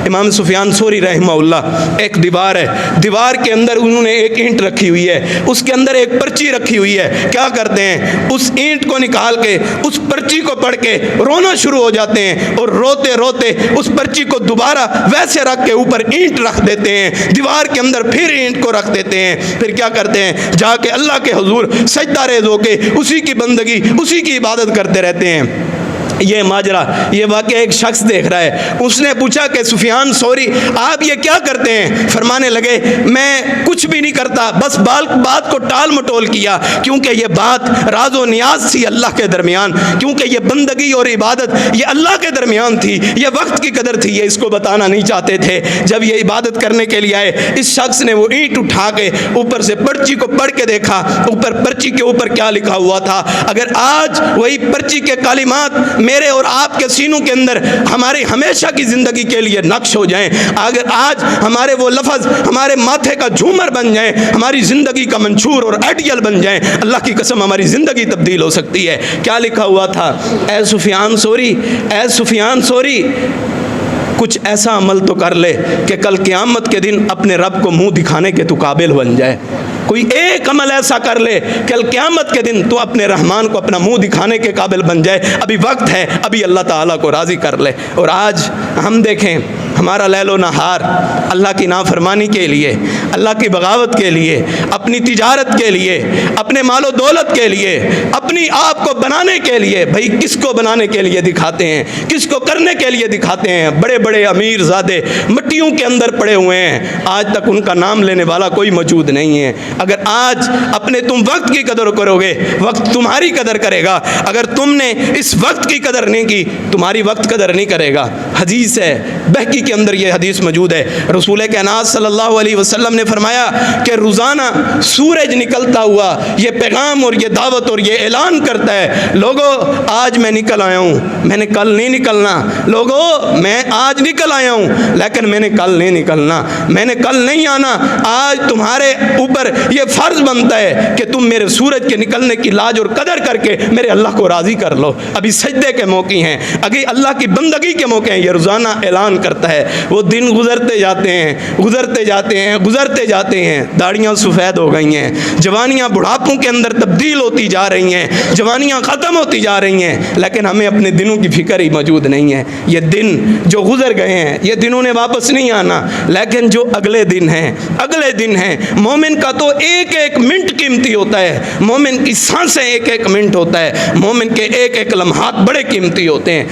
امام سفیان ثوری رحمہ اللہ، ایک دیوار ہے، دیوار کے اندر انہوں نے ایک اینٹ رکھی ہوئی ہے، اس کے اندر ایک پرچی رکھی ہوئی ہے، کیا کرتے ہیں اس اینٹ کو نکال کے اس پرچی کو پڑھ کے رونا شروع ہو جاتے ہیں، اور روتے روتے اس پرچی کو دوبارہ ویسے رکھ کے اوپر اینٹ رکھ دیتے ہیں، دیوار کے اندر پھر اینٹ کو رکھ دیتے ہیں، پھر کیا کرتے ہیں جا کے اللہ کے حضور سجدہ ریز ہو کے اسی کی بندگی اسی کی عبادت کرتے رہتے ہیں۔ یہ ماجرا، یہ واقعہ ایک شخص دیکھ رہا ہے، اس نے پوچھا کہ سفیان ثوری آپ یہ کیا کرتے ہیں؟ فرمانے لگے میں کچھ بھی نہیں کرتا، بس بات کو ٹال مٹول کیا، کیونکہ یہ بات راز و نیاز تھی اللہ کے درمیان، کیونکہ یہ بندگی اور عبادت یہ اللہ کے درمیان تھی، یہ وقت کی قدر تھی، یہ اس کو بتانا نہیں چاہتے تھے۔ جب یہ عبادت کرنے کے لیے آئے، اس شخص نے وہ اینٹ اٹھا کے اوپر سے پرچی کو پڑھ کے دیکھا، اوپر پرچی کے اوپر کیا لکھا ہوا تھا۔ اگر آج وہی پرچی کے کلمات میرے اور آپ کے سینوں کے اندر ہماری ہمیشہ کی زندگی کے لیے نقش ہو جائیں، اگر آج ہمارے وہ لفظ ہمارے ماتھے کا جھومر بن جائیں، ہماری زندگی کا منشور اور آئیڈیل بن جائیں، اللہ کی قسم ہماری زندگی تبدیل ہو سکتی ہے۔ کیا لکھا ہوا تھا؟ اے سفیان ثوری، اے سفیان ثوری، کچھ ایسا عمل تو کر لے کہ کل قیامت کے دن اپنے رب کو منہ دکھانے کے تو قابل بن جائے۔ کوئی ایک عمل ایسا کر لے کل قیامت کے دن تو اپنے رحمان کو اپنا منہ دکھانے کے قابل بن جائے۔ ابھی وقت ہے، ابھی اللہ تعالیٰ کو راضی کر لے۔ اور آج ہم دیکھیں ہمارا لیل و نہار اللہ کی نافرمانی کے لیے، اللہ کی بغاوت کے لیے، اپنی تجارت کے لیے، اپنے مال و دولت کے لیے، اپنی آپ کو بنانے کے لیے، بھائی کس کو بنانے کے لیے دکھاتے ہیں؟ کس کو کرنے کے لیے دکھاتے ہیں؟ بڑے بڑے امیر زادے مٹیوں کے اندر پڑے ہوئے ہیں، آج تک ان کا نام لینے والا کوئی موجود نہیں ہے۔ اگر آج اپنے تم وقت کی قدر کرو گے، وقت تمہاری قدر کرے گا۔ اگر تم نے اس وقت کی قدر نہیں کی، تمہاری وقت قدر نہیں کرے گا۔ حدیث ہے، بہقی کے اندر یہ حدیث موجود ہے، رسول کائنات صلی اللہ علیہ وسلم نے فرمایا کہ روزانہ سورج نکلتا ہوا یہ پیغام اور یہ دعوت اور یہ اعلان کرتا ہے، لوگو آج میں نکل آیا ہوں، میں نے کل نہیں نکلنا، لوگو میں آج نکل آیا ہوں لیکن میں نے کل نہیں نکلنا، میں نے کل نہیں آنا۔ آج تمہارے اوپر یہ فرض بنتا ہے کہ تم میرے سورج کے نکلنے کی لاج اور قدر کر کے میرے اللہ کو راضی کر لو۔ ابھی سجدے کے موقع ہیں، ابھی اللہ کی بندگی کے موقع ہیں، یہ روزانہ اعلان کرتا ہے۔ وہ دن گزرتے جاتے ہیں، گزرتے جاتے ہیں، گزرتے جاتے ہیں، داڑیاں سفید ہو گئی ہیں، جوانیاں بڑھاپوں کے اندر تبدیل ہوتی جا رہی ہیں، جوانیاں ختم ہوتی جا رہی ہیں، لیکن ہمیں اپنے دنوں کی فکر ہی موجود نہیں ہے۔ یہ دن جو گزر گئے ہیں یہ دنوں نے واپس نہیں آنا، لیکن جو اگلے دن ہیں، اگلے دن ہیں، مومن کا تو ایک ایک منٹ قیمتی ہوتا ہے، مومن کی سانسیں ایک ایک منٹ ہوتا ہے، مومن کے ایک ایک لمحات بڑے قیمتی ہوتے ہیں۔